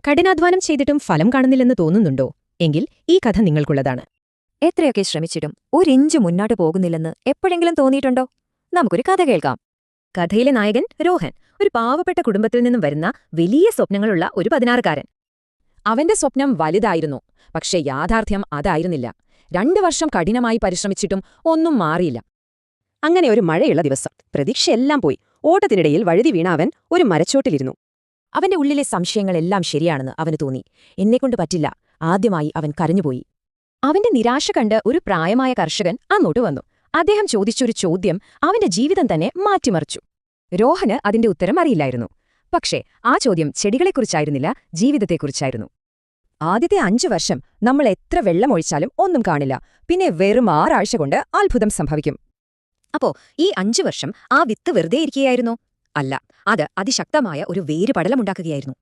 കഠിനാധ്വാനം ചെയ്തിട്ടും ഫലം കാണുന്നില്ലെന്ന് തോന്നുന്നുണ്ടോ? എങ്കിൽ ഈ കഥ നിങ്ങൾക്കുള്ളതാണ്. എത്രയൊക്കെ ശ്രമിച്ചിട്ടും ഒരിഞ്ച് മുന്നോട്ട് പോകുന്നില്ലെന്ന് എപ്പോഴെങ്കിലും തോന്നിയിട്ടുണ്ടോ? നമുക്കൊരു കഥ കേൾക്കാം. കഥയിലെ നായകൻ രോഹൻ ഒരു പാവപ്പെട്ട കുടുംബത്തിൽ നിന്നും വരുന്ന വലിയ സ്വപ്നങ്ങളുള്ള ഒരു 16-കാരൻ. അവന്റെ സ്വപ്നം വലുതായിരുന്നു, പക്ഷേ യാഥാർത്ഥ്യം അതായിരുന്നില്ല. 2 വർഷം കഠിനമായി പരിശ്രമിച്ചിട്ടും ഒന്നും മാറിയില്ല. അങ്ങനെ ഒരു മഴയുള്ള ദിവസം പ്രതീക്ഷയെല്ലാം പോയി. ഓട്ടത്തിനിടയിൽ വഴുതി വീണ അവൻ ഒരു മരച്ചോട്ടിലിരുന്നു. അവന്റെ ഉള്ളിലെ സംശയങ്ങളെല്ലാം ശരിയാണെന്ന് അവന് തോന്നി. എന്നെക്കൊണ്ട് പറ്റില്ല. ആദ്യമായി അവൻ കരഞ്ഞുപോയി. അവന്റെ നിരാശ കണ്ട് ഒരു പ്രായമായ കർഷകൻ അങ്ങോട്ട് വന്നു. അദ്ദേഹം ചോദിച്ചൊരു ചോദ്യം അവന്റെ ജീവിതം തന്നെ മാറ്റിമറിച്ചു. രോഹന് അതിന്റെ ഉത്തരം അറിയില്ലായിരുന്നു. പക്ഷേ ആ ചോദ്യം ചെടികളെക്കുറിച്ചായിരുന്നില്ല, ജീവിതത്തെക്കുറിച്ചായിരുന്നു. ആദ്യത്തെ 5 വർഷം നമ്മൾ എത്ര വെള്ളമൊഴിച്ചാലും ഒന്നും കാണില്ല. പിന്നെ വെറും 6 ആഴ്ച കൊണ്ട് അത്ഭുതം സംഭവിക്കും. അപ്പോ ഈ 5 വർഷം ആ വിത്ത് വെറുതെ ഇരിക്കുകയായിരുന്നോ? അല്ല, അത് അതിശക്തമായ ഒരു വേരുപടലമുണ്ടാക്കുകയായിരുന്നു.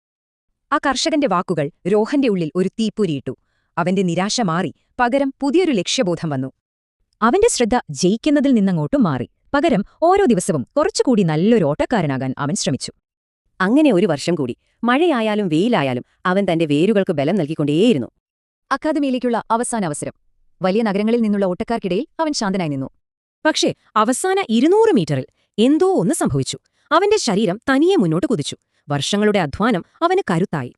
ആ കർഷകന്റെ വാക്കുകൾ രോഹന്റെ ഉള്ളിൽ ഒരു തീപ്പൊരിയിട്ടു. അവന്റെ നിരാശ മാറി, പകരം പുതിയൊരു ലക്ഷ്യബോധം വന്നു. അവന്റെ ശ്രദ്ധ ജയിക്കുന്നതിൽ നിന്നങ്ങോട്ടും മാറി. പകരം ഓരോ ദിവസവും കുറച്ചുകൂടി നല്ലൊരു ഓട്ടക്കാരനാകാൻ അവൻ ശ്രമിച്ചു. അങ്ങനെ 1 വർഷം കൂടി. മഴയായാലും വെയിലായാലും അവൻ തന്റെ വേരുകൾക്ക് ബലം നൽകിക്കൊണ്ടേയിരുന്നു. അക്കാദമിയിലേക്കുള്ള അവസാന അവസരം. വലിയ നഗരങ്ങളിൽ നിന്നുള്ള ഓട്ടക്കാർക്കിടയിൽ അവൻ ശാന്തനായി നിന്നു. പക്ഷേ അവസാന 200 മീറ്ററിൽ എന്തോ ഒന്ന് സംഭവിച്ചു. അവന്റെ ശരീരം തനിയെ മുന്നോട്ട് കുതിച്ചു. വർഷങ്ങളുടെ അധ്വാനം അവന് കരുത്തായി.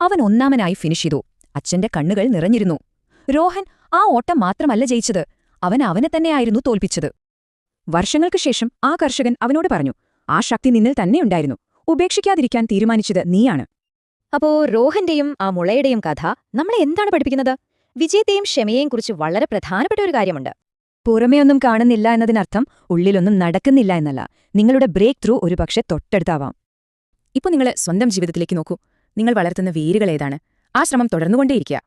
അവൻ ഒന്നാമനായി ഫിനിഷ് ചെയ്തു. അച്ഛന്റെ കണ്ണുകൾ നിറഞ്ഞിരുന്നു. രോഹൻ ആ ഓട്ടം മാത്രമല്ല ജയിച്ചത്, അവൻ അവനെ തന്നെയായിരുന്നു തോൽപ്പിച്ചത്. വർഷങ്ങൾക്ക് ശേഷം ആ കർഷകൻ അവനോട് പറഞ്ഞു, ആ ശക്തി നിന്നിൽ തന്നെയുണ്ടായിരുന്നു. ഉപേക്ഷിക്കാതിരിക്കാൻ തീരുമാനിച്ചത് നീയാണ്. അപ്പോ രോഹന്റെയും ആ മുളയുടെയും കഥ നമ്മളെ എന്താണ് പഠിപ്പിക്കുന്നത്? വിജയത്തെയും ക്ഷമയെയും കുറിച്ച് വളരെ പ്രധാനപ്പെട്ട ഒരു കാര്യമുണ്ട്. പുറമേയൊന്നും കാണുന്നില്ല എന്നതിനർത്ഥം ഉള്ളിലൊന്നും നടക്കുന്നില്ല എന്നല്ല. നിങ്ങളുടെ ബ്രേക്ക് ത്രൂ ഒരുപക്ഷെ തൊട്ടടുത്താവാം. ഇപ്പോൾ നിങ്ങൾ സ്വന്തം ജീവിതത്തിലേക്ക് നോക്കൂ. നിങ്ങൾ വളർത്തുന്ന വേരുകൾ ഏതാണ്? ആ ശ്രമം തുടർന്നുകൊണ്ടേയിരിക്കുക.